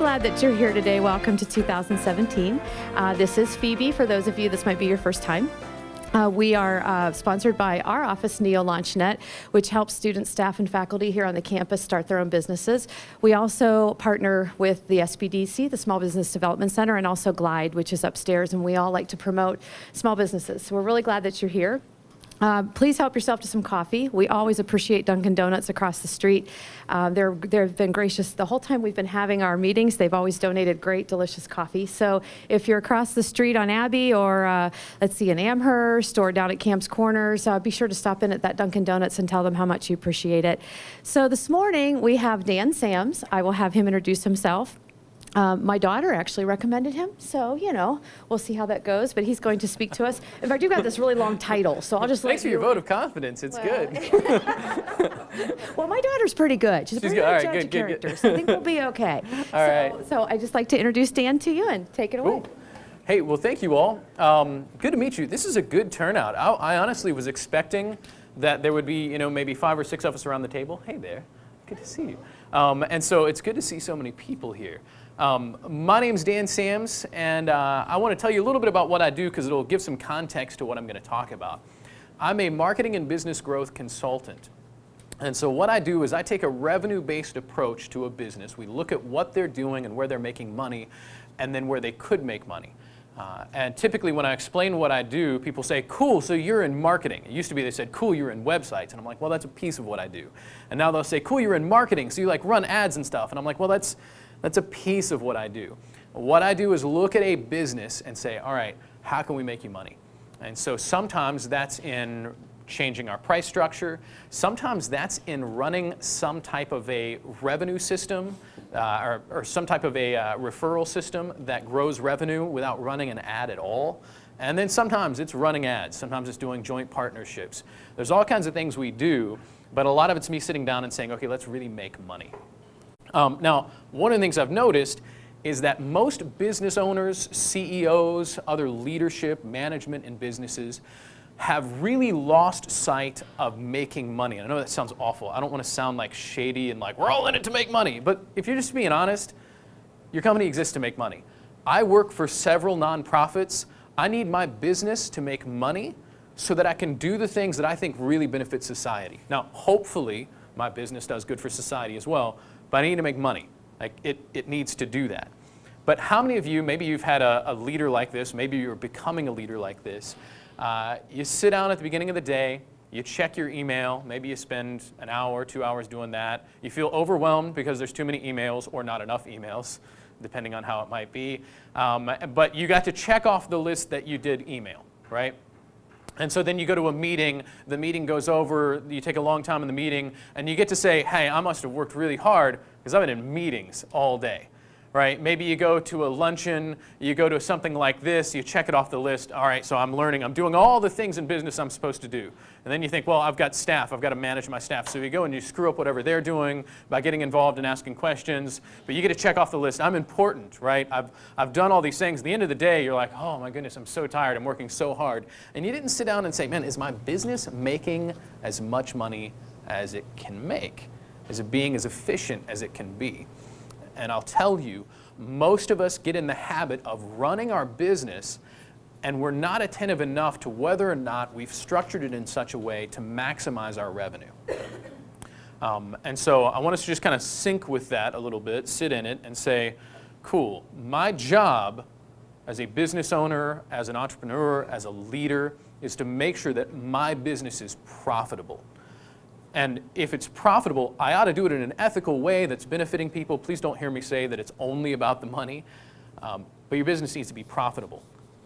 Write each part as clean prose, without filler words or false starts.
glad that you're here today. Welcome to 2017. This is FEBE, for those of you, this might be your first time. We are sponsored by our office, Neo LaunchNet, which helps students, staff, and faculty here on the campus start their own businesses. We also partner with the SBDC, the Small Business Development Center, and also Glide, which is upstairs, and we all like to promote small businesses. So we're really glad that you're here. Please help yourself to some coffee. We always appreciate Dunkin' Donuts across the street. They've been gracious the whole time we've been having our meetings. They've always donated great, delicious coffee. So if you're across the street on Abbey or let's see, in Amherst or down at Camp's Corners, be sure to stop in at that Dunkin' Donuts and tell them how much you appreciate it. So this morning we have Dan Sams. I will have him introduce himself. My daughter actually recommended him, so, you know, we'll see how that goes, but he's going to speak to us. In fact, you've got this really long title, so I'll just let you... Thanks for your vote of confidence. It's good. Well, my daughter's pretty good. She's a pretty good judge of character, so I think we'll be okay. All right. So I'd just like to introduce Dan to you and take it away. Cool. Hey, well, thank you all. Good to meet you. This is a good turnout. I honestly was expecting that there would be, you know, maybe 5 or 6 of us around the table. Hey there. Good to see you. And so it's good to see so many people here. My name's Dan Sams, and I want to tell you a little bit about what I do because it'll give some context to what I'm going to talk about. I'm a marketing and business growth consultant. And so what I do is I take a revenue-based approach to a business. We look at what they're doing and where they're making money, and then where they could make money. And typically when I explain what I do, people say, cool, so you're in marketing. It used to be they said, cool, you're in websites. And I'm like, well, that's a piece of what I do. And now they'll say, cool, you're in marketing, so you like run ads and stuff. And I'm like, well, that's a piece of what I do. What I do is look at a business and say, all right, how can we make you money? And so sometimes that's in changing our price structure. Sometimes that's in running some type of a revenue system or some type of a referral system that grows revenue without running an ad at all. And then sometimes it's running ads. Sometimes it's doing joint partnerships. There's all kinds of things we do, but a lot of it's me sitting down and saying, okay, let's really make money. Now, one of the things I've noticed is that most business owners, CEOs, other leadership, management in businesses have really lost sight of making money. I know that sounds awful. I don't want to sound like shady and like, we're all in it to make money. But if you're just being honest, your company exists to make money. I work for several nonprofits. I need my business to make money so that I can do the things that I think really benefit society. Now, hopefully, my business does good for society as well. But I need to make money. Like it needs to do that. But how many of you, maybe you've had a leader like this, maybe you're becoming a leader like this, you sit down at the beginning of the day, you check your email, maybe you spend an hour, 2 hours doing that. You feel overwhelmed because there's too many emails or not enough emails, depending on how it might be. But you got to check off the list that you did email, right? And so then you go to a meeting, the meeting goes over, you take a long time in the meeting, and you get to say, hey, I must have worked really hard because I've been in meetings all day, right? Maybe you go to a luncheon, you go to something like this, you check it off the list, all right, so I'm learning, I'm doing all the things in business I'm supposed to do. And then you think, well, I've got staff, I've got to manage my staff. So you go and you screw up whatever they're doing by getting involved and asking questions, but you get to check off the list, I'm important, right? I've done all these things. At the end of the day, you're like, oh my goodness, I'm so tired, I'm working so hard. And you didn't sit down and say, man, is my business making as much money as it can make? Is it being as efficient as it can be? And I'll tell you, most of us get in the habit of running our business and we're not attentive enough to whether or not we've structured it in such a way to maximize our revenue. And so I want us to just kind of sync with that a little bit, sit in it and say, cool, my job as a business owner, as an entrepreneur, as a leader, is to make sure that my business is profitable. And if it's profitable, I ought to do it in an ethical way that's benefiting people. Please don't hear me say that it's only about the money. But your business needs to be profitable.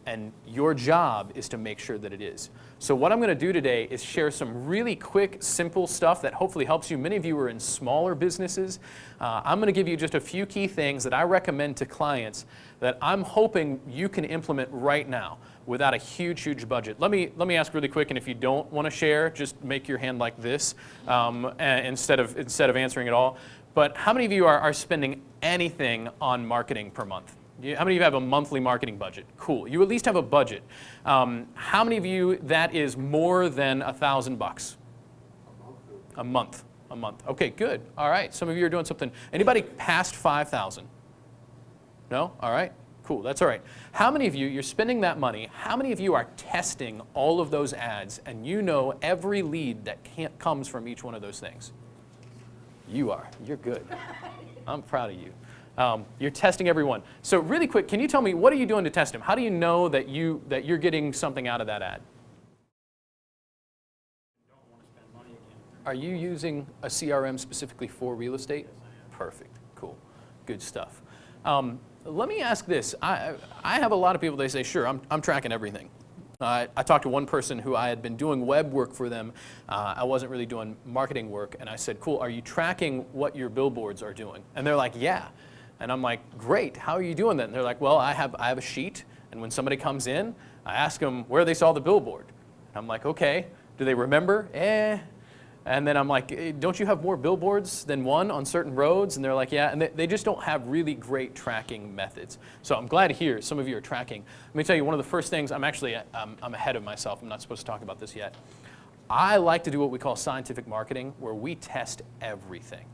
And your job is to make sure that it is. So what I'm going to do today is share some really quick, simple stuff that hopefully helps you. Many of you are in smaller businesses. I'm going to give you just a few key things that I recommend to clients that I'm hoping you can implement right now without a huge, huge budget. Let me ask really quick, and if you don't want to share, just make your hand like this instead of answering it all. But how many of you are spending anything on marketing per month? How many of you have a monthly marketing budget? Cool. You at least have a budget. How many of you that is more than $1,000? A month. A month. Okay, good. All right. Some of you are doing something. Anybody past 5,000? No? All right. Cool. That's all right. How many of you, you're spending that money, how many of you are testing all of those ads and you know every lead that comes from each one of those things? You are. You're good. I'm proud of you. You're testing every one. So really quick, can you tell me, what are you doing to test them? How do you know that you're getting something out of that ad? Are you using a CRM specifically for real estate? Perfect. Cool. Good stuff. Let me ask this. I have a lot of people, they say, sure, I'm tracking everything. I talked to one person who I had been doing web work for them. I wasn't really doing marketing work. And I said, cool, are you tracking what your billboards are doing? And they're like, yeah. And I'm like, great, how are you doing that? And they're like, well, I have a sheet. And when somebody comes in, I ask them where they saw the billboard. And I'm like, okay, do they remember? And then I'm like, don't you have more billboards than one on certain roads? And they're like, yeah. And they just don't have really great tracking methods. So I'm glad to hear some of you are tracking. Let me tell you, one of the first things, I'm ahead of myself. I'm not supposed to talk about this yet. I like to do what we call scientific marketing, where we test everything.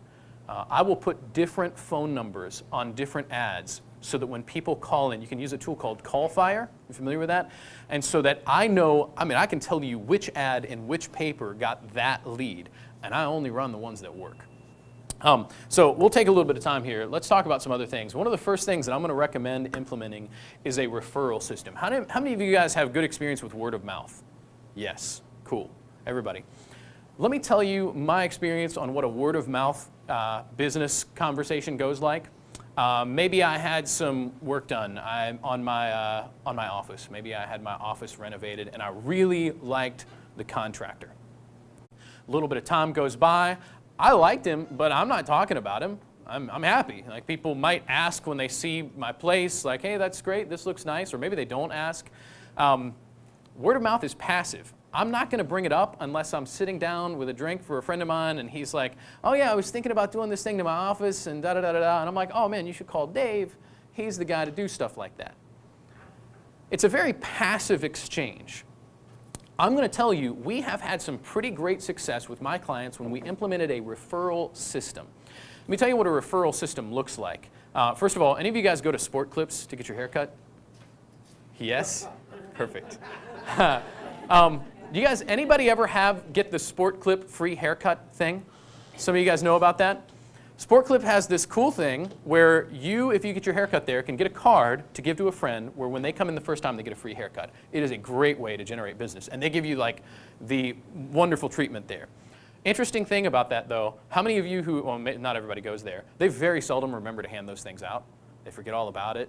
I will put different phone numbers on different ads so that when people call in, you can use a tool called Callfire. You familiar with that? And so that I know, I can tell you which ad in which paper got that lead, and I only run the ones that work. So we'll take a little bit of time here. Let's talk about some other things. One of the first things that I'm going to recommend implementing is a referral system. How many of you guys have good experience with word of mouth? Yes. Cool. Everybody. Let me tell you my experience on what a word of mouth business conversation goes like. Maybe I had some work done on my office. Maybe I had my office renovated and I really liked the contractor. A little bit of time goes by. I liked him, but I'm not talking about him. I'm happy. Like, people might ask when they see my place, like, hey, that's great, this looks nice, or maybe they don't ask. Word of mouth is passive. I'm not going to bring it up unless I'm sitting down with a drink for a friend of mine and he's like, oh yeah, I was thinking about doing this thing to my office and da-da-da-da-da. And I'm like, oh man, you should call Dave. He's the guy to do stuff like that. It's a very passive exchange. I'm going to tell you, we have had some pretty great success with my clients when we implemented a referral system. Let me tell you what a referral system looks like. First of all, any of you guys go to Sport Clips to get your hair cut? Yes? Perfect. Do you guys, anybody ever get the Sport Clip free haircut thing? Some of you guys know about that? Sport Clip has this cool thing where you, if you get your haircut there, can get a card to give to a friend where when they come in the first time, they get a free haircut. It is a great way to generate business. And they give you like the wonderful treatment there. Interesting thing about that though, how many of you who, well, not everybody goes there, they very seldom remember to hand those things out. They forget all about it.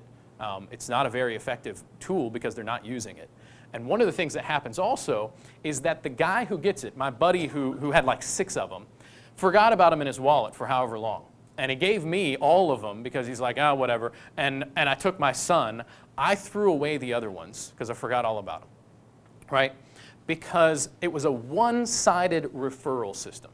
It's not a very effective tool because they're not using it. And one of the things that happens also is that the guy who gets it, my buddy who had like 6 of them, forgot about them in his wallet for however long. And he gave me all of them because he's like, oh, whatever. And I took my son. I threw away the other ones because I forgot all about them, right? Because it was a one-sided referral system.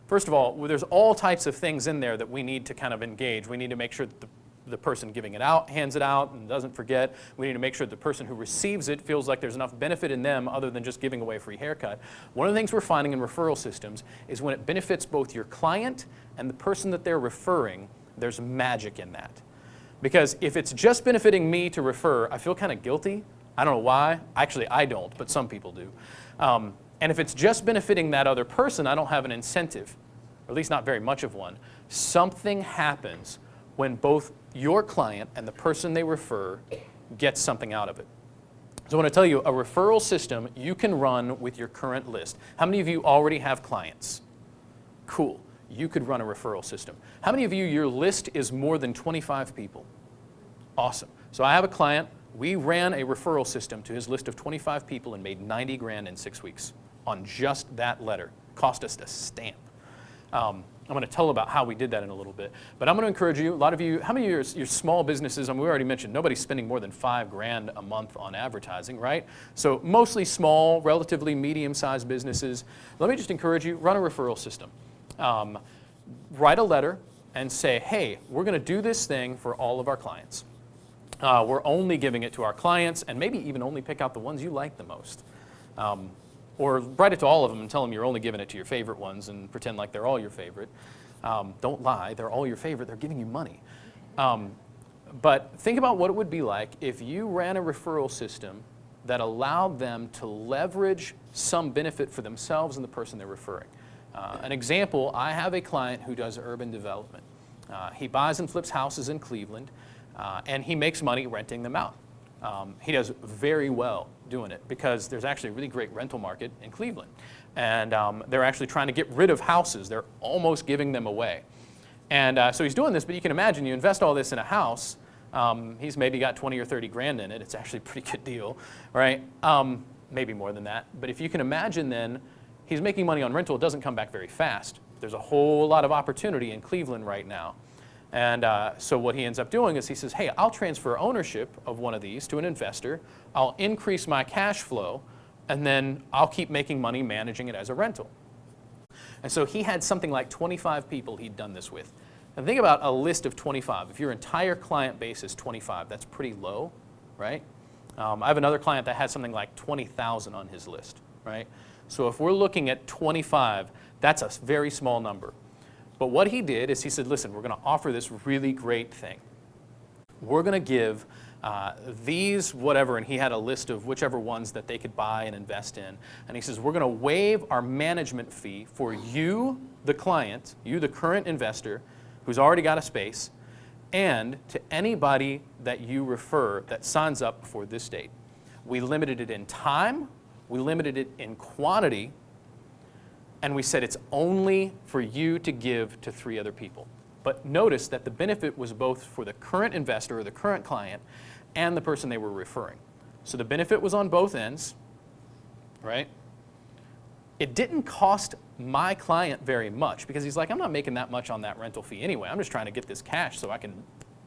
First of all, there's all types of things in there that we need to kind of engage. We need to make sure that the person giving it out hands it out and doesn't forget. We need to make sure the person who receives it feels like there's enough benefit in them other than just giving away a free haircut. One of the things we're finding in referral systems is when it benefits both your client and the person that they're referring, there's magic in that. Because if it's just benefiting me to refer, I feel kind of guilty. I don't know why. Actually, I don't, but some people do. And if it's just benefiting that other person, I don't have an incentive, or at least not very much of one. Something happens when both your client and the person they refer gets something out of it. So I want to tell you, a referral system you can run with your current list. How many of you already have clients? Cool. You could run a referral system. How many of you, your list is more than 25 people? Awesome. So I have a client. We ran a referral system to his list of 25 people and made 90 grand in 6 weeks on just that letter. Cost us a stamp. I'm going to tell about how we did that in a little bit. But I'm going to encourage you, a lot of you, how many of your small businesses, we already mentioned, nobody's spending more than $5 grand a month on advertising, right? So mostly small, relatively medium-sized businesses. Let me just encourage you, run a referral system. Write a letter and say, hey, we're going to do this thing for all of our clients. We're only giving it to our clients, and maybe even only pick out the ones you like the most. Or write it to all of them and tell them you're only giving it to your favorite ones and pretend like they're all your favorite. Don't lie, they're all your favorite, they're giving you money. But think about what it would be like if you ran a referral system that allowed them to leverage some benefit for themselves and the person they're referring. An example, I have a client who does urban development. He buys and flips houses in Cleveland, and he makes money renting them out. He does very well doing it because there's actually a really great rental market in Cleveland. And they're actually trying to get rid of houses. They're almost giving them away. And so he's doing this, but you can imagine you invest all this in a house. He's maybe got 20 or 30 grand in it. It's actually a pretty good deal, right? Maybe more than that. But if you can imagine then, he's making money on rental. It doesn't come back very fast. There's a whole lot of opportunity in Cleveland right now. And so what he ends up doing is he says, hey, I'll transfer ownership of one of these to an investor. I'll increase my cash flow, and then I'll keep making money managing it as a rental. And so he had something like 25 people he'd done this with. And think about a list of 25. If your entire client base is 25, that's pretty low, right? I have another client that has something like 20,000 on his list, right? So if we're looking at 25, that's a very small number. But what he did is he said, listen, we're going to offer this really great thing. We're going to give these whatever, and he had a list of whichever ones that they could buy and invest in. And he says, we're going to waive our management fee for you, the client, you, the current investor, who's already got a space, and to anybody that you refer that signs up before this date. We limited it in time, we limited it in quantity, and we said it's only for you to give to 3 other people. But notice that the benefit was both for the current investor or the current client and the person they were referring. So the benefit was on both ends, right? It didn't cost my client very much because he's like, I'm not making that much on that rental fee anyway. I'm just trying to get this cash so I can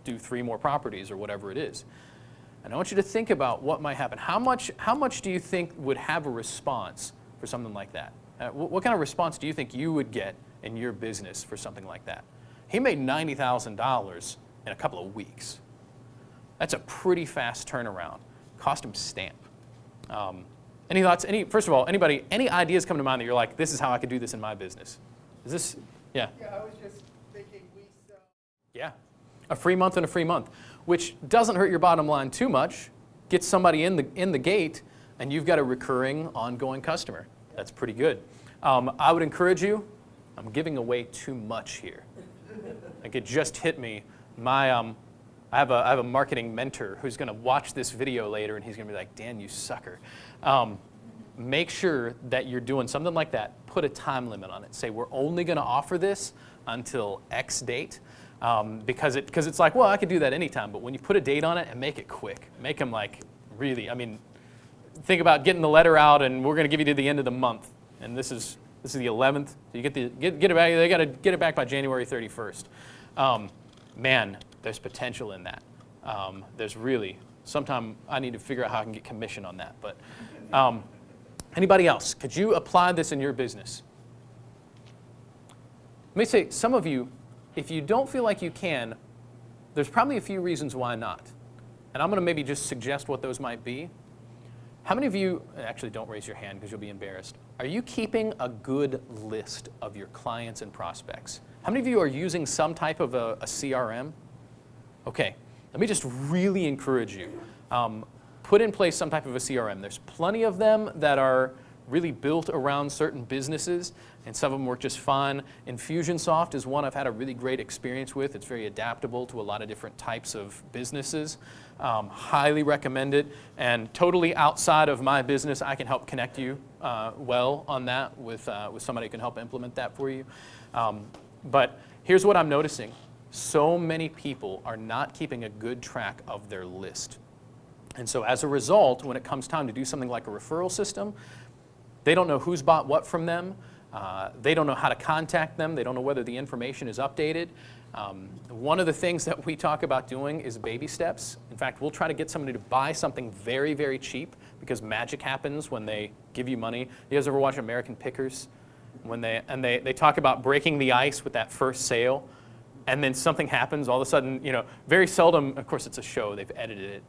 do 3 more properties or whatever it is. And I want you to think about what might happen. How much do you think would have a response for something like that? What kind of response do you think you would get in your business for something like that? He made $90,000 in a couple of weeks. That's a pretty fast turnaround. Cost him stamp. Any thoughts? First of all, anybody, any ideas come to mind that you're like, this is how I could do this in my business? Is this, yeah? Yeah, I was just thinking we sell. Yeah, a free month and a free month, which doesn't hurt your bottom line too much. Get somebody in the gate, and you've got a recurring, ongoing customer. That's pretty good. I would encourage you. I'm giving away too much here. Like it just hit me. I have a marketing mentor who's going to watch this video later, and he's going to be like, Dan, you sucker. Make sure that you're doing something like that. Put a time limit on it. Say, we're only going to offer this until X date. Because it's like, well, I could do that anytime. But when you put a date on it and make it quick, make them like really, I mean, think about getting the letter out, and we're going to give you to the end of the month. And this is the 11th. So you get it back. They got to get it back by January 31st. Man, there's potential in that. There's really, sometime I need to figure out how I can get commission on that. But anybody else? Could you apply this in your business? Let me say, some of you, if you don't feel like you can, there's probably a few reasons why not. And I'm going to maybe just suggest what those might be. How many of you, actually don't raise your hand because you'll be embarrassed. Are you keeping a good list of your clients and prospects? How many of you are using some type of a CRM? Okay, let me just really encourage you. Put in place some type of a CRM. There's plenty of them that are really built around certain businesses, and some of them work just fine. Infusionsoft is one I've had a really great experience with. It's very adaptable to a lot of different types of businesses. Highly recommend it. And totally outside of my business, I can help connect you well on that with somebody who can help implement that for you. But here's what I'm noticing. So many people are not keeping a good track of their list. And so as a result, when it comes time to do something like a referral system, they don't know who's bought what from them. They don't know how to contact them. They don't know whether the information is updated. One of the things that we talk about doing is baby steps. In fact, we'll try to get somebody to buy something very, very cheap because magic happens when they give you money. You guys ever watch American Pickers? When they talk about breaking the ice with that first sale, and then something happens, all of a sudden, very seldom, of course it's a show, they've edited it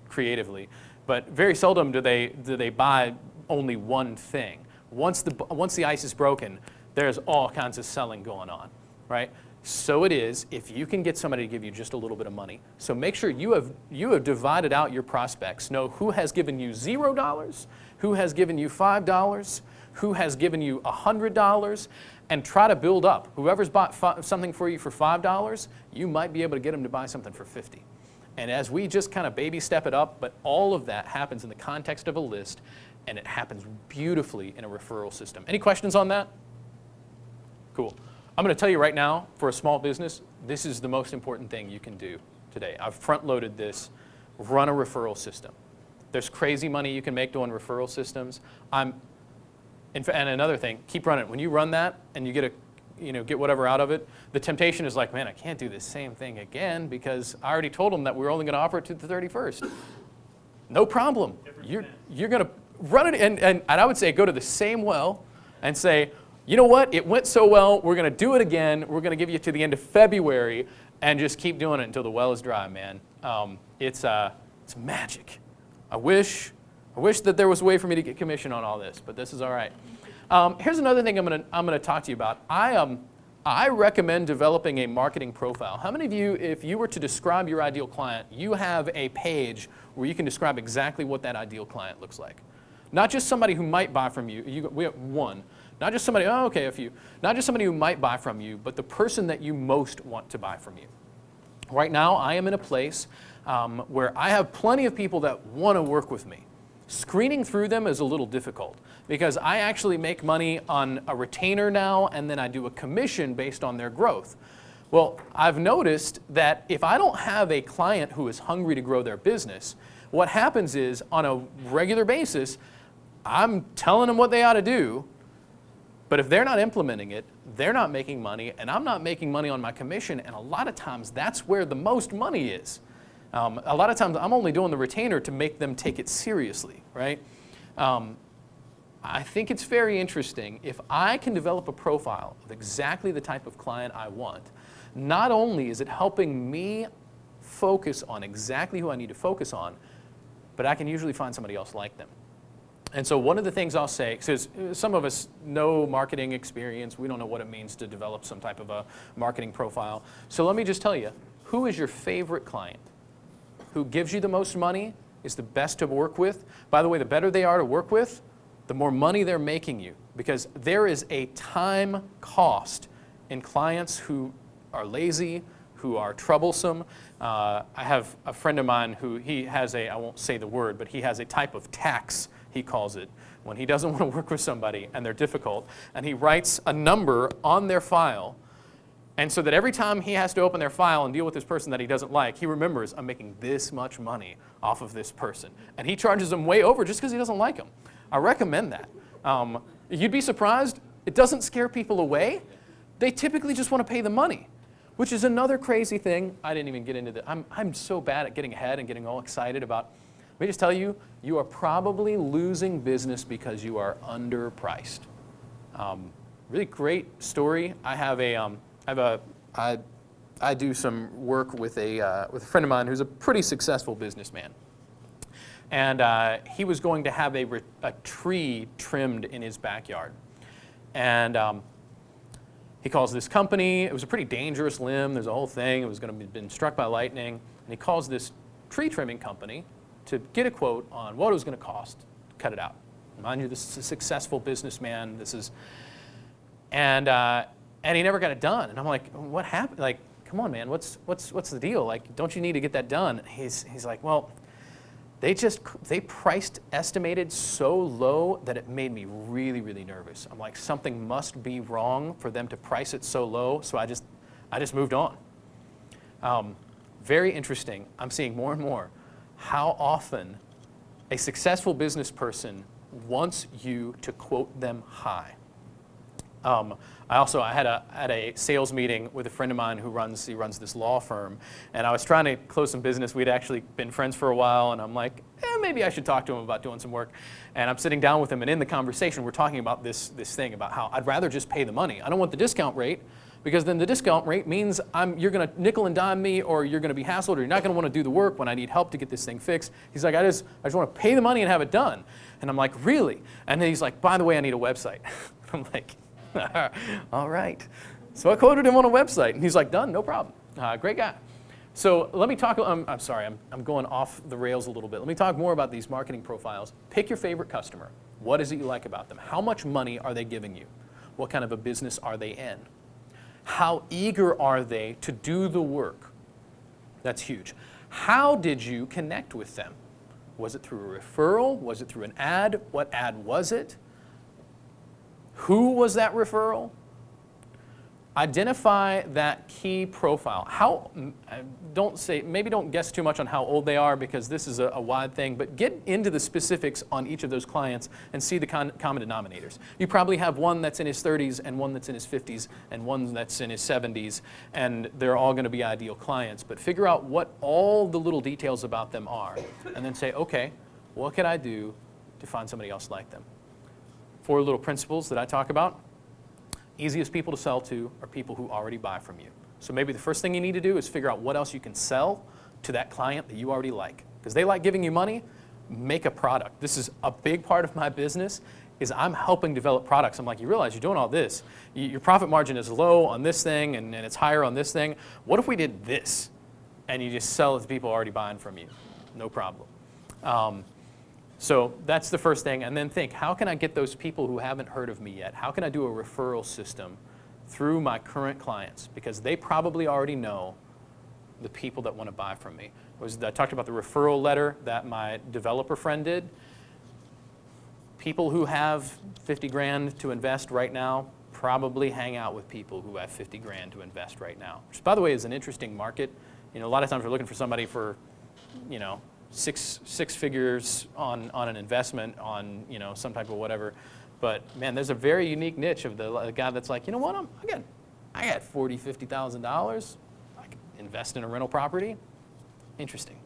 creatively, but very seldom do they buy only one thing. Once the ice is broken, there's all kinds of selling going on, right? so it is if you can get somebody to give you just a little bit of money. So make sure you have divided out your prospects. Know who has given you $0, who has given you $5, who has given you $100, and try to build up. Whoever's bought something for you for $5, you might be able to get them to buy something for $50. And as we just kind of baby step it up, but all of that happens in the context of a list, and it happens beautifully in a referral system. Any questions on that? Cool. I'm going to tell you right now, for a small business, this is the most important thing you can do today. I've front-loaded this. Run a referral system. There's crazy money you can make doing referral systems. And another thing, keep running. When you run that and you get whatever out of it, the temptation is like, man, I can't do this same thing again because I already told them that we're only going to offer it to the 31st. No problem. You're going to run it, and I would say go to the same well and say, you know what, it went so well, we're going to do it again. We're going to give you to the end of February and just keep doing it until the well is dry, man. It's magic. I wish that there was a way for me to get commission on all this, but this is all right. Here's another thing I'm gonna talk to you about. I recommend developing a marketing profile. How many of you, if you were to describe your ideal client, you have a page where you can describe exactly what that ideal client looks like? Not just somebody who might buy from you. We have one. Not just somebody, a few. Not just somebody who might buy from you, but the person that you most want to buy from you. Right now, I am in a place where I have plenty of people that want to work with me. Screening through them is a little difficult because I actually make money on a retainer now, and then I do a commission based on their growth. Well, I've noticed that if I don't have a client who is hungry to grow their business, what happens is on a regular basis, I'm telling them what they ought to do, but if they're not implementing it, they're not making money, and I'm not making money on my commission, and a lot of times that's where the most money is. A lot of times I'm only doing the retainer to make them take it seriously, right? I think it's very interesting if I can develop a profile of exactly the type of client I want. Not only is it helping me focus on exactly who I need to focus on, but I can usually find somebody else like them. And so one of the things I'll say, because some of us know marketing experience, we don't know what it means to develop some type of a marketing profile. So let me just tell you, who is your favorite client? Who gives you the most money, is the best to work with? By the way, the better they are to work with, the more money they're making you, because there is a time cost in clients who are lazy, who are troublesome. I have a friend of mine who he has I won't say the word, but he has a type of tax, he calls it, when he doesn't want to work with somebody and they're difficult, and he writes a number on their file, and so that every time he has to open their file and deal with this person that he doesn't like, he remembers, I'm making this much money off of this person. And he charges them way over just because he doesn't like them. I recommend that. You'd be surprised, it doesn't scare people away. They typically just want to pay the money, which is another crazy thing. I didn't even get into that. I'm so bad at getting ahead and getting all excited about. Let me just tell you, you are probably losing business because you are underpriced. Really great story. I do some work with a friend of mine who's a pretty successful businessman. And he was going to have a tree trimmed in his backyard. And he calls this company. It was a pretty dangerous limb. There's a whole thing. It was going to have been struck by lightning. And he calls this tree trimming company to get a quote on what it was going to cost to cut it out. Mind you, this is a successful businessman. And he never got it done. And I'm like, what happened? Like, come on, man, what's the deal? Like, don't you need to get that done? He's like, well, they estimated so low that it made me really, really nervous. I'm like, something must be wrong for them to price it so low. So I just moved on. Very interesting. I'm seeing more and more how often a successful business person wants you to quote them high. I had a sales meeting with a friend of mine who runs this law firm, and I was trying to close some business. We'd actually been friends for a while, and I'm like, maybe I should talk to him about doing some work. And I'm sitting down with him, and in the conversation, we're talking about this thing about how I'd rather just pay the money. I don't want the discount rate, because then the discount rate means you're going to nickel and dime me, or you're going to be hassled, or you're not going to want to do the work when I need help to get this thing fixed. He's like, I just want to pay the money and have it done. And I'm like, really? And then he's like, by the way, I need a website. I'm like, all right. So I quoted him on a website, and he's like, done, no problem. Great guy. So let me talk, I'm sorry, I'm going off the rails a little bit. Let me talk more about these marketing profiles. Pick your favorite customer. What is it you like about them? How much money are they giving you? What kind of a business are they in? How eager are they to do the work? That's huge. How did you connect with them? Was it through a referral? Was it through an ad? What ad was it? Who was that referral? Identify that key profile. Maybe don't guess too much on how old they are because this is a wide thing, but get into the specifics on each of those clients and see the common denominators. You probably have one that's in his 30s and one that's in his 50s and one that's in his 70s, and they're all going to be ideal clients. But figure out what all the little details about them are, and then say, okay, what can I do to find somebody else like them? 4 little principles that I talk about. Easiest people to sell to are people who already buy from you. So maybe the first thing you need to do is figure out what else you can sell to that client that you already like. Because they like giving you money, make a product. This is a big part of my business is I'm helping develop products. I'm like, you realize you're doing all this. Your profit margin is low on this thing and it's higher on this thing. What if we did this? And you just sell it to people already buying from you. No problem. So that's the first thing, and then think, how can I get those people who haven't heard of me yet? How can I do a referral system through my current clients? Because they probably already know the people that want to buy from me. I talked about the referral letter that my developer friend did. People who have 50 grand to invest right now probably hang out with people who have 50 grand to invest right now, which, by the way, is an interesting market. You know, a lot of times we're looking for somebody for, you know, six figures on an investment on, you know, some type of whatever. But man, there's a very unique niche of the guy that's like, you know what, I got $40,000, $50,000. I can invest in a rental property. Interesting.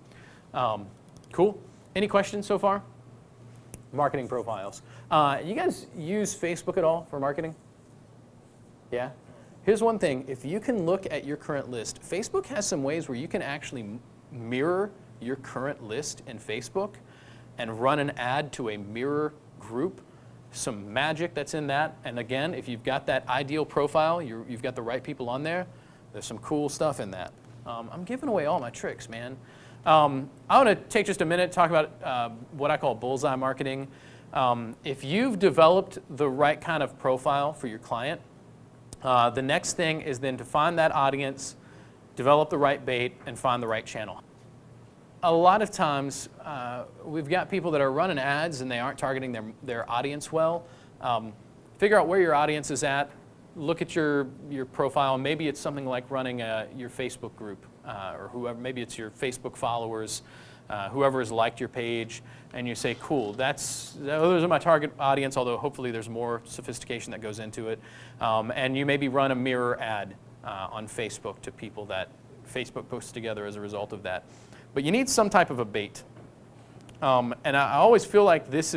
Cool. Any questions so far? Marketing profiles. You guys use Facebook at all for marketing? Yeah? Here's one thing. If you can look at your current list, Facebook has some ways where you can actually mirror your current list in Facebook and run an ad to a mirror group. Some magic that's in that. And again, if you've got that ideal profile, you've got the right people on there, there's some cool stuff in that. I'm giving away all my tricks, man. I want to take just a minute to talk about what I call bullseye marketing. If you've developed the right kind of profile for your client, the next thing is then to find that audience, develop the right bait, and find the right channel. A lot of times, we've got people that are running ads and they aren't targeting their audience well. Figure out where your audience is at. Look at your profile. Maybe it's something like running your Facebook group or whoever. Maybe it's your Facebook followers, whoever has liked your page, and you say, cool, those are my target audience, although hopefully there's more sophistication that goes into it. And you maybe run a mirror ad on Facebook to people that Facebook posts together as a result of that. But you need some type of a bait. And I always feel like this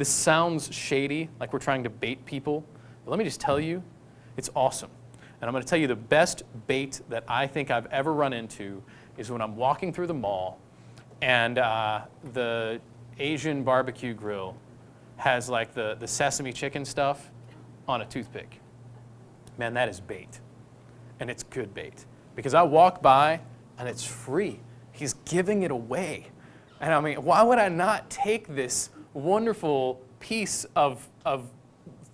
sounds shady, like we're trying to bait people. But let me just tell you, it's awesome. And I'm going to tell you the best bait that I think I've ever run into is when I'm walking through the mall and the Asian barbecue grill has like the sesame chicken stuff on a toothpick. Man, that is bait. And it's good bait. Because I walk by and it's free. He's giving it away. And I mean, why would I not take this wonderful piece of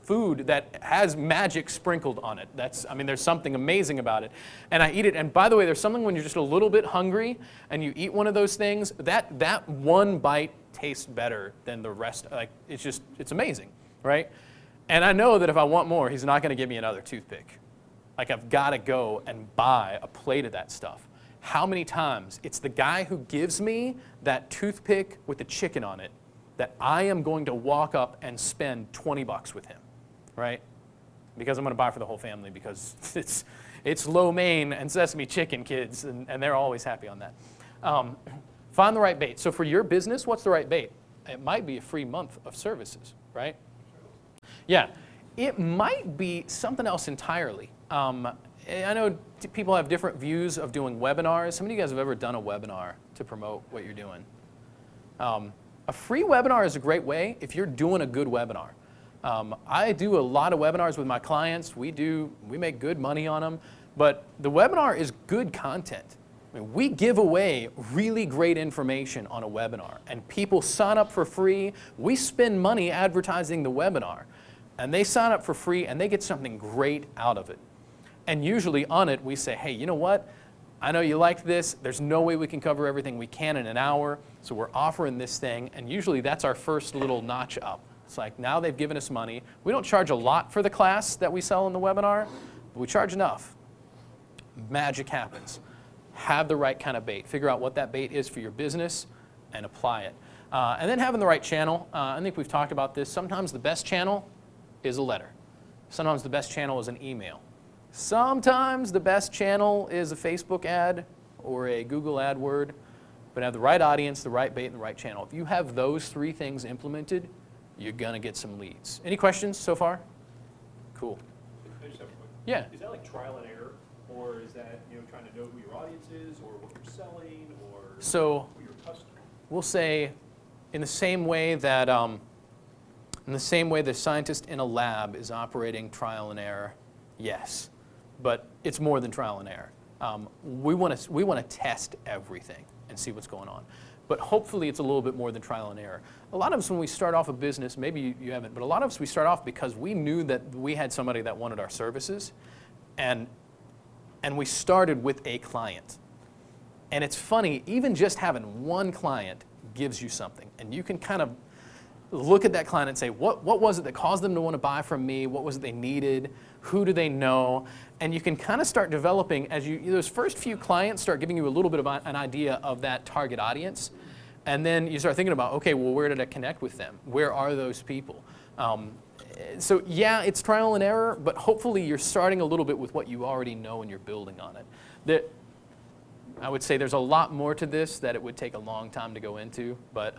food that has magic sprinkled on it? There's something amazing about it. And I eat it. And by the way, there's something when you're just a little bit hungry and you eat one of those things, that one bite tastes better than the rest. Like, it's amazing, right? And I know that if I want more, he's not going to give me another toothpick. Like, I've got to go and buy a plate of that stuff. How many times it's the guy who gives me that toothpick with the chicken on it that I am going to walk up and spend $20 with him, right? Because I'm going to buy for the whole family because it's lo mein and sesame chicken, kids, and they're always happy on that. Find the right bait. So for your business, what's the right bait? It might be a free month of services, right? Yeah, it might be something else entirely. I know people have different views of doing webinars. How many of you guys have ever done a webinar to promote what you're doing? A free webinar is a great way if you're doing a good webinar. I do a lot of webinars with my clients. We make good money on them, but the webinar is good content. I mean, we give away really great information on a webinar, and people sign up for free. We spend money advertising the webinar, and they sign up for free, and they get something great out of it. And usually on it, we say, hey, you know what? I know you liked this. There's no way we can cover everything we can in an hour, so we're offering this thing, and usually that's our first little notch up. It's like, now they've given us money. We don't charge a lot for the class that we sell in the webinar, but we charge enough. Magic happens. Have the right kind of bait. Figure out what that bait is for your business and apply it. And then having the right channel. I think we've talked about this. Sometimes the best channel is a letter. Sometimes the best channel is an email. Sometimes the best channel is a Facebook ad or a Google AdWord. But have the right audience, the right bait, and the right channel. If you have those three things implemented, you're going to get some leads. Any questions so far? Cool. I just have a question. Yeah. Is that like trial and error, or is that trying to know who your audience is, or what you're selling, or So who your customer? we'll say, in the same way that the scientist in a lab is operating trial and error, yes, but it's more than trial and error. We want to test everything and see what's going on. But hopefully it's a little bit more than trial and error. A lot of us, when we start off a business, maybe you haven't, but a lot of us, we start off because we knew that we had somebody that wanted our services, and we started with a client. And it's funny, even just having one client gives you something. And you can kind of look at that client and say, what was it that caused them to want to buy from me? What was it they needed? Who do they know? And you can kind of start developing, as those first few clients start giving you a little bit of an idea of that target audience. And then you start thinking about, okay, well, where did I connect with them? Where are those people? So yeah, it's trial and error, but hopefully you're starting a little bit with what you already know and you're building on it. I would say there's a lot more to this that it would take a long time to go into, but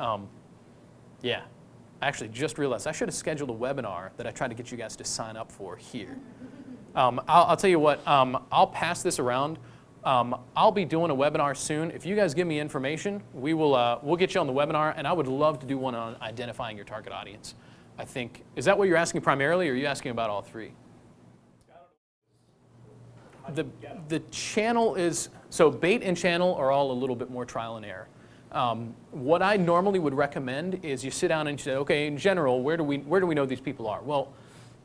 yeah. I actually just realized I should have scheduled a webinar that I tried to get you guys to sign up for here. I'll tell you what, I'll pass this around. I'll be doing a webinar soon. If you guys give me information, we'll get you on the webinar, and I would love to do one on identifying your target audience. I think, is that what you're asking primarily, or are you asking about all three? The channel is, so bait and channel are all a little bit more trial and error. What I normally would recommend is you sit down and you say, okay, in general, where do we know these people are? Well,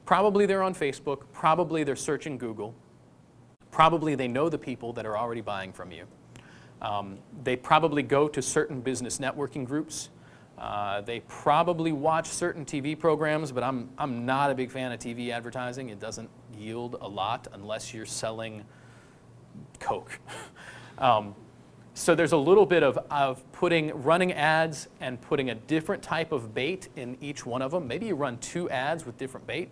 probably they're on Facebook, probably they're searching Google, probably they know the people that are already buying from you. They probably go to certain business networking groups. They probably watch certain TV programs, but I'm not a big fan of TV advertising. It doesn't yield a lot unless you're selling Coke. So there's a little bit of running ads and putting a different type of bait in each one of them. Maybe you run 2 ads with different bait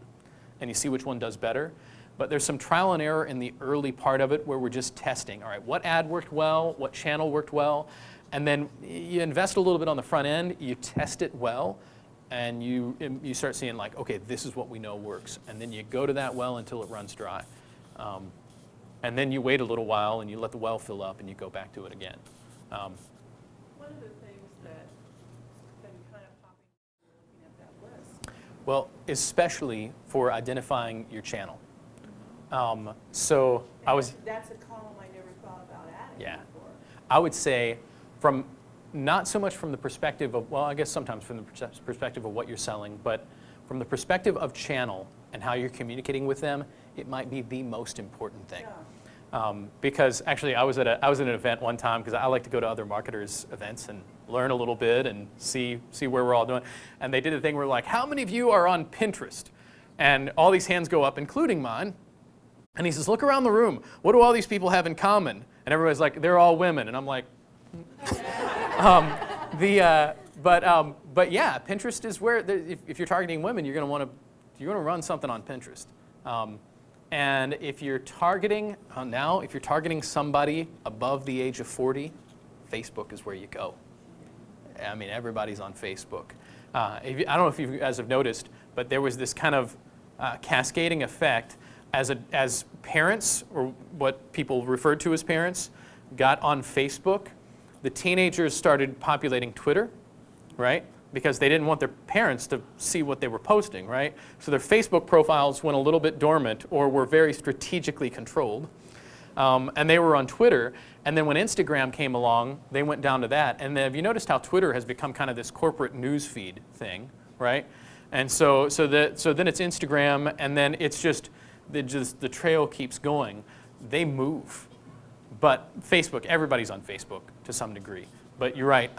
and you see which one does better. But there's some trial and error in the early part of it where we're just testing. All right, what ad worked well? What channel worked well? And then you invest a little bit on the front end, you test it well, and you start seeing like, okay, this is what we know works. And then you go to that well until it runs dry. And then you wait a little while and you let the well fill up and you go back to it again. One of the things that's been kind of popping when you're looking at that list. Well, especially for identifying your channel. That's a column I never thought about adding before. I would say not so much from the perspective of, well, I guess sometimes from the perspective of what you're selling, but from the perspective of channel and how you're communicating with them, it might be the most important thing. Yeah. Because actually I was at an event one time because I like to go to other marketers' events and learn a little bit and see where we're all doing. And they did a thing where like, how many of you are on Pinterest? And all these hands go up, including mine. And he says, look around the room. What do all these people have in common? And everybody's like, they're all women. And I'm like, but yeah, Pinterest is where, if you're targeting women, you're going to run something on Pinterest. And if you're targeting, if you're targeting somebody above the age of 40, Facebook is where you go. I mean, everybody's on Facebook. I don't know if you guys have noticed, but there was this kind of cascading effect as parents, or what people referred to as parents, got on Facebook. The teenagers started populating Twitter, right? because they didn't want their parents to see what they were posting, right? So their Facebook profiles went a little bit dormant or were very strategically controlled. And they were on Twitter. And then when Instagram came along, they went down to that. And then have you noticed how Twitter has become kind of this corporate news feed thing, right? And so then it's Instagram, and then it's just the trail keeps going. They move. But Facebook, everybody's on Facebook to some degree. But you're right,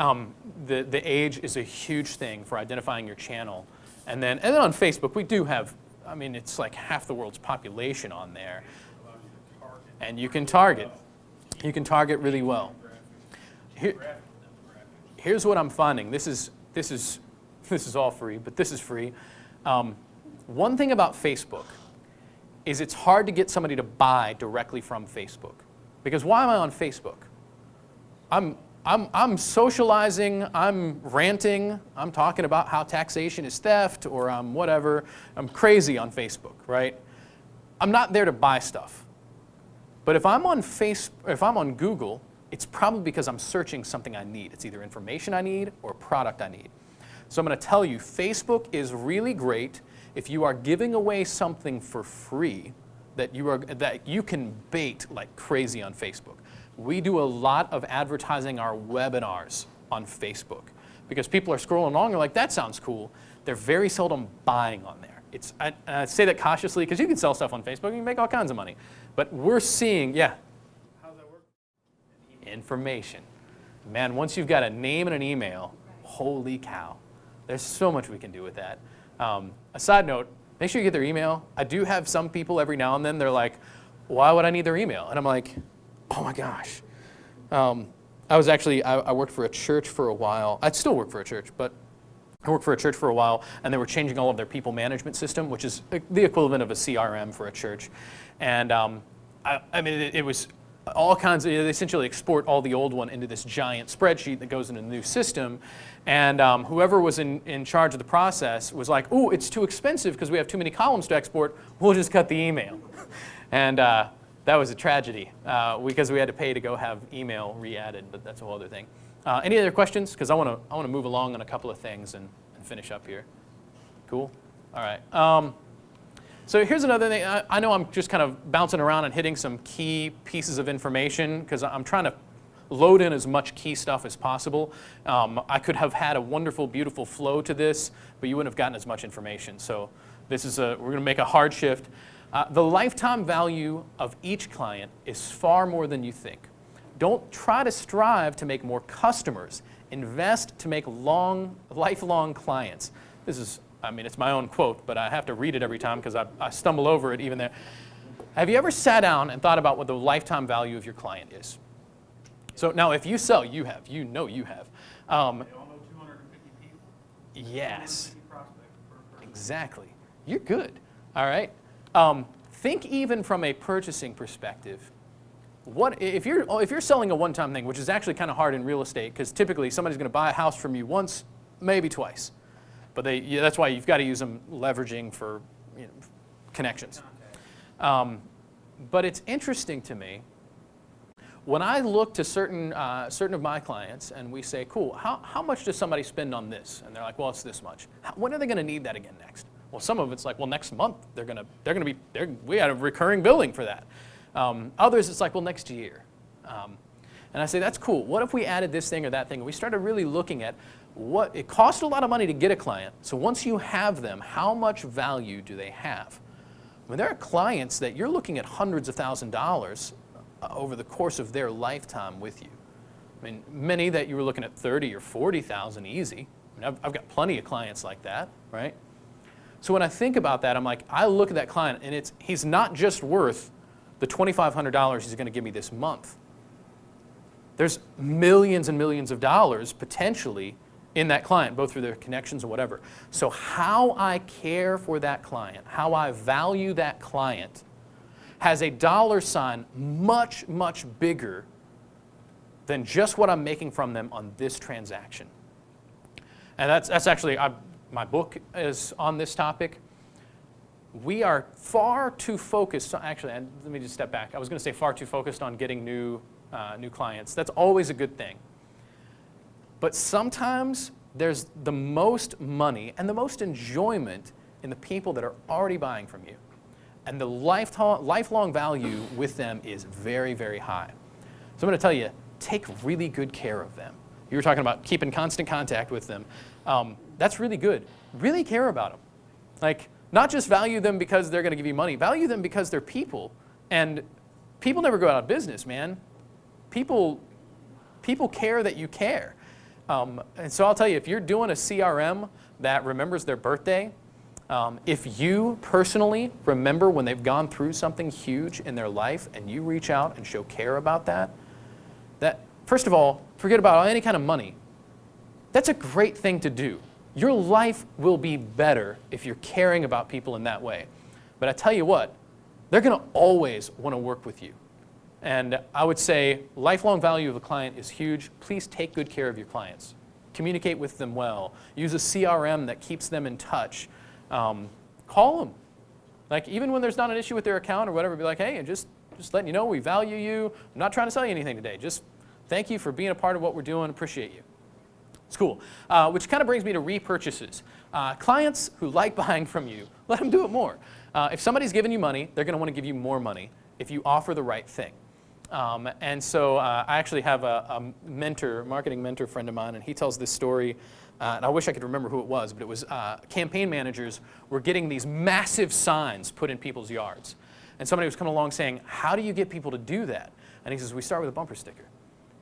the age is a huge thing for identifying your channel. And then on Facebook, we do have, I mean, it's like half the world's population on there. And you can target. You can target really well. Here's what I'm finding. This is all free, but this is free. One thing about Facebook is it's hard to get somebody to buy directly from Facebook. Because why am I on Facebook? I'm socializing, I'm ranting, I'm talking about how taxation is theft, or I'm whatever. I'm crazy on Facebook, right? I'm not there to buy stuff. But if I'm on Google, it's probably because I'm searching something I need. It's either information I need or a product I need. So I'm going to tell you, Facebook is really great if you are giving away something for free that you can bait like crazy on Facebook. We do a lot of advertising our webinars on Facebook because people are scrolling along and they're like, that sounds cool. They're very seldom buying on there. I say that cautiously because you can sell stuff on Facebook and you can make all kinds of money. But we're seeing, yeah. How's that work? Information. Man, once you've got a name and an email, holy cow. There's so much we can do with that. A side note, make sure you get their email. I do have some people every now and then, they're like, why would I need their email? And I'm like, oh my gosh. I worked for a church for a while. I still work for a church, but I worked for a church for a while, and they were changing all of their people management system, which is the equivalent of a CRM for a church. And I mean, it was all kinds of, they essentially export all the old one into this giant spreadsheet that goes into the new system. And whoever was in charge of the process was like, ooh, it's too expensive because we have too many columns to export. We'll just cut the email. And that was a tragedy because we had to pay to go have email re-added, but that's a whole other thing. Any other questions? Because I want to move along on a couple of things and finish up here. Cool? All right. So here's another thing. I know I'm just kind of bouncing around and hitting some key pieces of information because I'm trying to load in as much key stuff as possible. I could have had a wonderful, beautiful flow to this, but you wouldn't have gotten as much information. So this is we're going to make a hard shift. The lifetime value of each client is far more than you think. Don't try to strive to make more customers. Invest to make lifelong clients. This is, I mean, it's my own quote, but I have to read it every time because I stumble over it even there. Have you ever sat down and thought about what the lifetime value of your client is? So now if you sell, you have. You know you have. They all know 250 people. Yes. 250 prospects per person. Exactly. You're good. All right. Think even from a purchasing perspective. What if you're selling a one-time thing, which is actually kind of hard in real estate because typically somebody's going to buy a house from you once, maybe twice, but that's why you've got to use them leveraging for connections. But it's interesting to me when I look to certain of my clients and we say, cool, how much does somebody spend on this? And they're like, well, it's this much. When are they going to need that again next? Well, some of it's like, well, next month we had a recurring billing for that. Others, it's like, well, next year. And I say, that's cool. What if we added this thing or that thing? And we started really looking at what it costs a lot of money to get a client. So once you have them, how much value do they have? I mean, there are clients that you're looking at hundreds of $1,000s over the course of their lifetime with you. I mean, many that you were looking at 30 or 40,000 easy. I mean, I've got plenty of clients like that, right? So when I think about that, I'm like, I look at that client, and he's not just worth the $2,500 he's going to give me this month. There's millions and millions of dollars potentially in that client, both through their connections and whatever. So how I care for that client, how I value that client, has a dollar sign much, much bigger than just what I'm making from them on this transaction. And that's actually, my book is on this topic. We are far too focused, actually, let me just step back. I was going to say far too focused on getting new clients. That's always a good thing. But sometimes there's the most money and the most enjoyment in the people that are already buying from you. And the lifelong value with them is very, very high. So I'm going to tell you, take really good care of them. You were talking about keeping constant contact with them. That's really good. Really care about them. Like, not just value them because they're going to give you money. Value them because they're people. And people never go out of business, man. People care that you care. And so I'll tell you, if you're doing a CRM that remembers their birthday, if you personally remember when they've gone through something huge in their life and you reach out and show care about that, first of all, forget about any kind of money. That's a great thing to do. Your life will be better if you're caring about people in that way. But I tell you what, they're going to always want to work with you. And I would say lifelong value of a client is huge. Please take good care of your clients. Communicate with them well. Use a CRM that keeps them in touch. Call them. Like, even when there's not an issue with their account or whatever, be like, hey, just letting you know we value you. I'm not trying to sell you anything today. Just thank you for being a part of what we're doing. Appreciate you. It's cool. Which kind of brings me to repurchases. Clients who like buying from you, let them do it more. If somebody's giving you money, they're going to want to give you more money if you offer the right thing. And so I actually have a mentor, marketing mentor friend of mine, and he tells this story, and I wish I could remember who it was, but it was campaign managers were getting these massive signs put in people's yards. And somebody was coming along saying, how do you get people to do that? And he says, we start with a bumper sticker.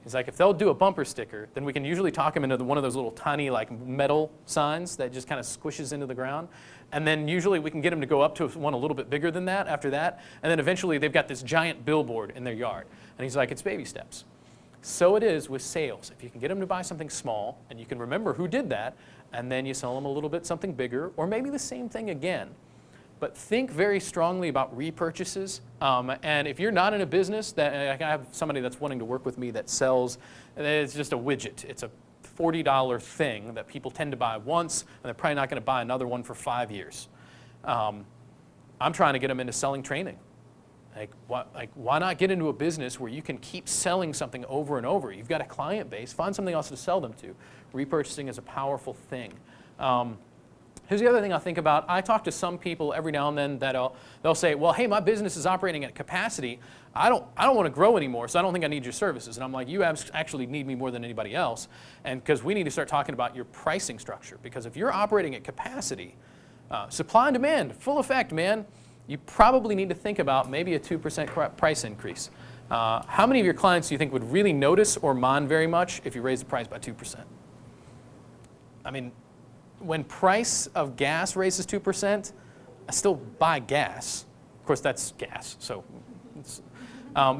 He's like, if they'll do a bumper sticker, then we can usually talk them into one of those little tiny like metal signs that just kind of squishes into the ground. And then usually we can get them to go up to one a little bit bigger than that after that. And then eventually they've got this giant billboard in their yard. And he's like, it's baby steps. So it is with sales. If you can get them to buy something small and you can remember who did that, and then you sell them a little bit something bigger, or maybe the same thing again. But think very strongly about repurchases. And if you're not in a business, I have somebody that's wanting to work with me that sells, it's just a widget. It's a $40 thing that people tend to buy once, and they're probably not going to buy another one for 5 years. I'm trying to get them into selling training. Why not get into a business where you can keep selling something over and over? You've got a client base. Find something else to sell them to. Repurchasing is a powerful thing. Here's the other thing I think about. I talk to some people every now and then that they'll say, well, hey, my business is operating at capacity. I don't want to grow anymore, so I don't think I need your services. And I'm like, you actually need me more than anybody else. And because we need to start talking about your pricing structure. Because if you're operating at capacity, supply and demand, full effect, man, you probably need to think about maybe a 2% price increase. How many of your clients do you think would really notice or mind very much if you raise the price by 2%? I mean, when price of gas raises 2%, I still buy gas. Of course, that's gas. So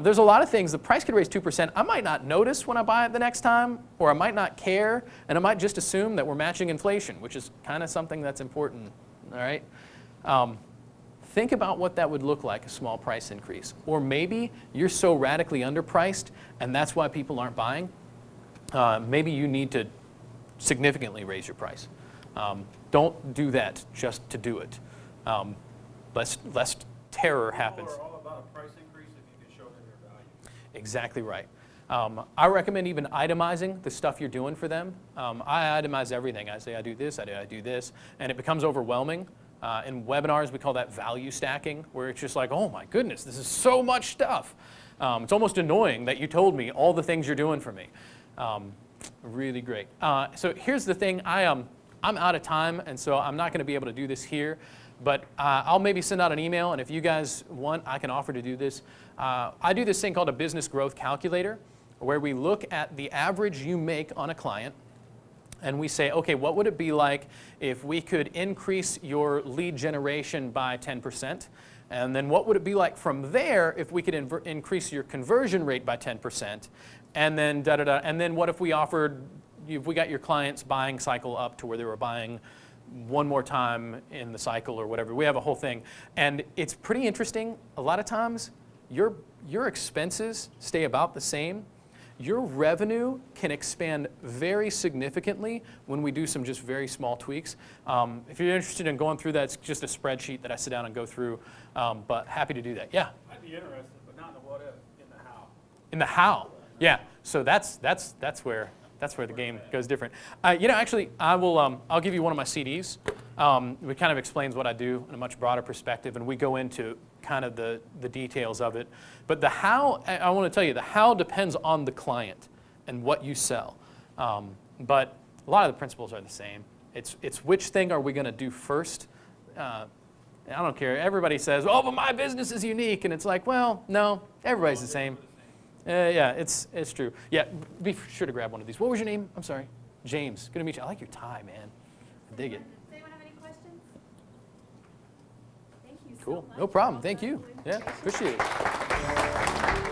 there's a lot of things. The price could raise 2%. I might not notice when I buy it the next time, or I might not care, and I might just assume that we're matching inflation, which is kind of something that's important. All right. Think about what that would look like, a small price increase. Or maybe you're so radically underpriced, and that's why people aren't buying. Maybe you need to significantly raise your price. Don't do that just to do it. Lest terror happens. People are all about a price increase if you can show them your value. Exactly right. I recommend even itemizing the stuff you're doing for them. I itemize everything. I say I do this, I do this, and it becomes overwhelming. In webinars, we call that value stacking, where it's just like, oh my goodness, this is so much stuff. It's almost annoying that you told me all the things you're doing for me. Really great. So here's the thing. I'm out of time, and so I'm not going to be able to do this here. But I'll maybe send out an email, and if you guys want, I can offer to do this. I do this thing called a business growth calculator, where we look at the average you make on a client, and we say, okay, what would it be like if we could increase your lead generation by 10%? And then what would it be like from there if we could increase your conversion rate by 10%? And then da-da-da. And then what if we got your clients' buying cycle up to where they were buying one more time in the cycle or whatever. We have a whole thing. And it's pretty interesting. A lot of times, your expenses stay about the same. Your revenue can expand very significantly when we do some just very small tweaks. If you're interested in going through that, it's just a spreadsheet that I sit down and go through. But happy to do that. Yeah? I'd be interested, but not in the what if, in the how. In the how. Yeah. So that's where That's where the game goes different. Actually, I'll give you one of my CDs. It kind of explains what I do in a much broader perspective, and we go into kind of the details of it. But the how, I want to tell you, the how depends on the client and what you sell. But a lot of the principles are the same. It's which thing are we going to do first? I don't care. Everybody says, oh, but my business is unique. And it's like, well, no, everybody's the same. Yeah, it's true. Yeah, be sure to grab one of these. What was your name? I'm sorry. James. Good to meet you. I like your tie, man. I dig it. Does anyone have any questions? Thank you so Cool. much. No problem. Well Thank done. you. Yeah, appreciate it.